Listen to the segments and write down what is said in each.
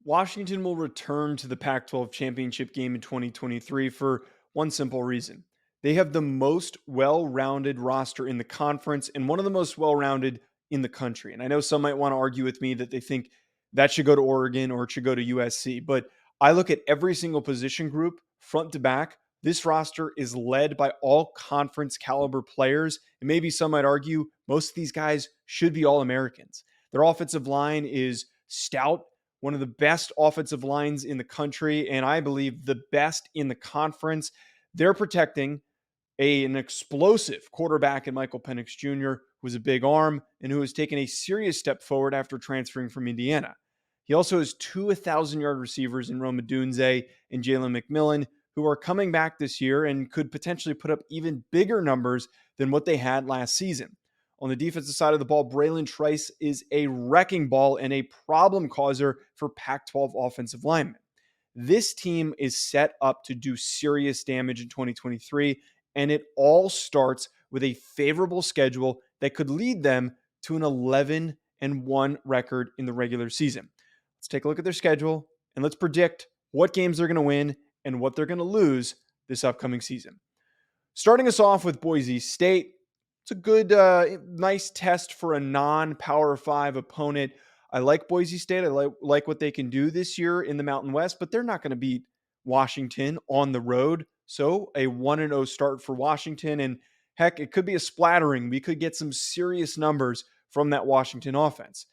Washington will return to the Pac-12 championship game in 2023 for one simple reason. They have the most well-rounded roster in the conference and one of the most well-rounded in the country. And I know some might want to argue with me that they think that should go to Oregon or it should go to USC, but I look at every single position group front to back. This roster is led by all conference caliber players. And maybe some might argue most of these guys should be all Americans. Their offensive line is stout, one of the best offensive lines in the country, and I believe the best in the conference. They're protecting an explosive quarterback in Michael Penix Jr., who has a big arm and who has taken a serious step forward after transferring from Indiana. He also has two 1,000-yard receivers in Rome Odunze and Jalen McMillan, who are coming back this year and could potentially put up even bigger numbers than what they had last season. On the defensive side of the ball, Braylon Trice is a wrecking ball and a problem causer for Pac-12 offensive linemen. This team is set up to do serious damage in 2023, and it all starts with a favorable schedule that could lead them to an 11-1 record in the regular season. Let's take a look at their schedule and let's predict what games they're going to win and what they're going to lose this upcoming season. Starting us off with Boise State. It's a good, nice test for a non-Power 5 opponent. I like Boise State. I like what they can do this year in the Mountain West, but they're not going to beat Washington on the road. So a 1-0 start for Washington. And heck, it could be a splattering. We could get some serious numbers from that Washington offense.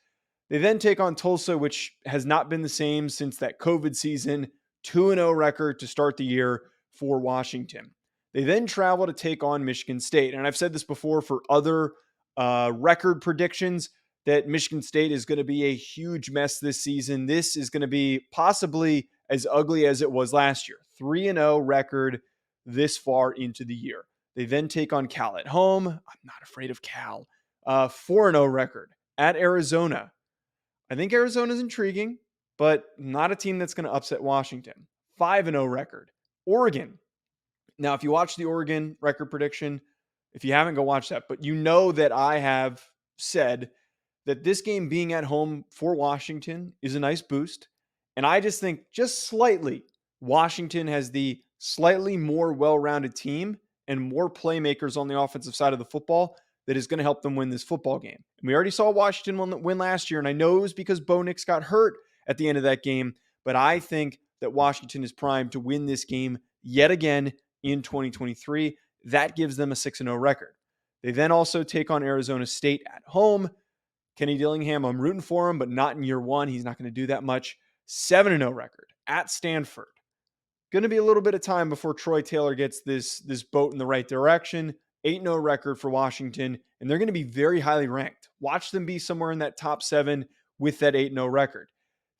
They then take on Tulsa, which has not been the same since that COVID season. 2-0 record to start the year for Washington. They then travel to take on Michigan State. And I've said this before for other record predictions that Michigan State is going to be a huge mess this season. This is going to be possibly as ugly as it was last year. 3-0 record this far into the year. They then take on Cal at home. I'm not afraid of Cal. 4-0 record at Arizona. I think Arizona is intriguing, but not a team that's going to upset Washington. 5-0 record. Oregon. Now, if you watch the Oregon record prediction, if you haven't, go watch that. But you know that I have said that this game being at home for Washington is a nice boost. And I just think just slightly, Washington has the slightly more well-rounded team and more playmakers on the offensive side of the football that is going to help them win this football game. And we already saw Washington win last year, and I know it was because Bo Nix got hurt at the end of that game, but I think that Washington is primed to win this game yet again in 2023. That gives them a 6-0 record. They then also take on Arizona State at home. Kenny Dillingham, I'm rooting for him, but not in year one. He's not going to do that much. 7-0 record at Stanford. Going to be a little bit of time before Troy Taylor gets this boat in the right direction. 8-0 record for Washington, and they're going to be very highly ranked. Watch them be somewhere in that top 7 with that 8-0 record.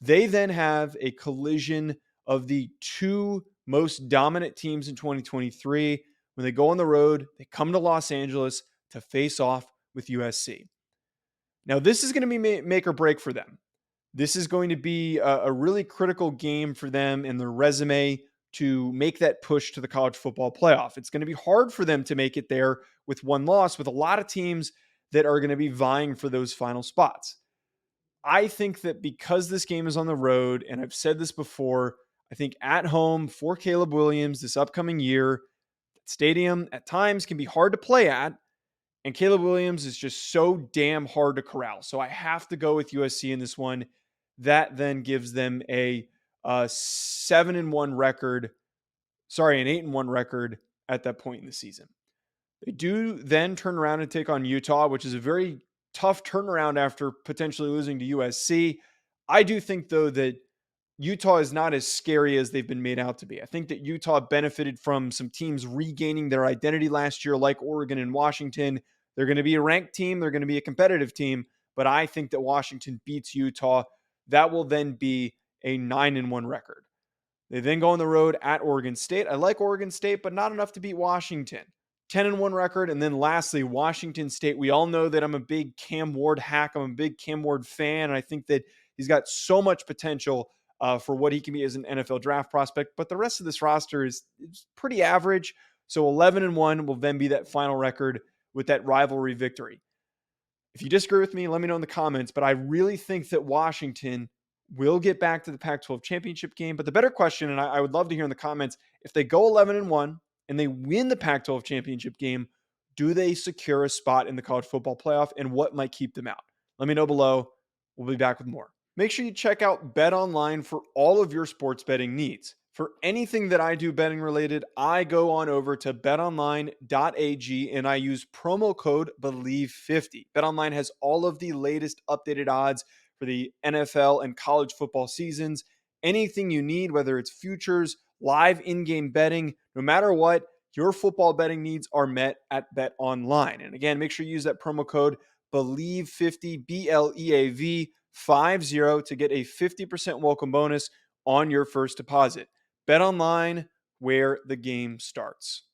They then have a collision of the two most dominant teams in 2023. When they go on the road, they come to Los Angeles to face off with USC. Now, this is going to be make or break for them. This is going to be a really critical game for them and their resume to make that push to the college football playoff. It's going to be hard for them to make it there with one loss, with a lot of teams that are going to be vying for those final spots. I think that because this game is on the road, and I've said this before, I think at home for Caleb Williams this upcoming year, stadium at times can be hard to play at, and Caleb Williams is just so damn hard to corral. So I have to go with USC in this one. That then gives them a 7-1 record. Sorry, an 8-1 record at that point in the season. They do then turn around and take on Utah, which is a very tough turnaround after potentially losing to USC. I do think, though, that Utah is not as scary as they've been made out to be. I think that Utah benefited from some teams regaining their identity last year, like Oregon and Washington. They're going to be a ranked team. They're going to be a competitive team. But I think that Washington beats Utah. That will then be a 9-1 record. They then go on the road at Oregon State. I like Oregon State, but not enough to beat Washington. 10-1 record. And then lastly, Washington State. We all know that I'm a big Cam Ward hack. I'm a big Cam Ward fan. And I think that he's got so much potential for what he can be as an NFL draft prospect. But the rest of this roster is pretty average. So 11-1 will then be that final record with that rivalry victory. If you disagree with me, let me know in the comments. But I really think that Washington will get back to the Pac-12 championship game. But the better question, and I would love to hear in the comments, if they go 11-1 and they win the Pac-12 championship game, do they secure a spot in the college football playoff, and what might keep them out? Let me know below. We'll be back with more. Make sure you check out Bet Online for all of your sports betting needs. For anything that I do betting related, I go on over to betonline.ag and I use promo code BELIEVE50. BetOnline has all of the latest updated odds for the NFL and college football seasons. Anything you need, whether it's futures, live in-game betting, no matter what, your football betting needs are met at BetOnline. And again, make sure you use that promo code BELIEVE50, BLEAV 50 to get a 50% welcome bonus on your first deposit. Bet Online, where the game starts.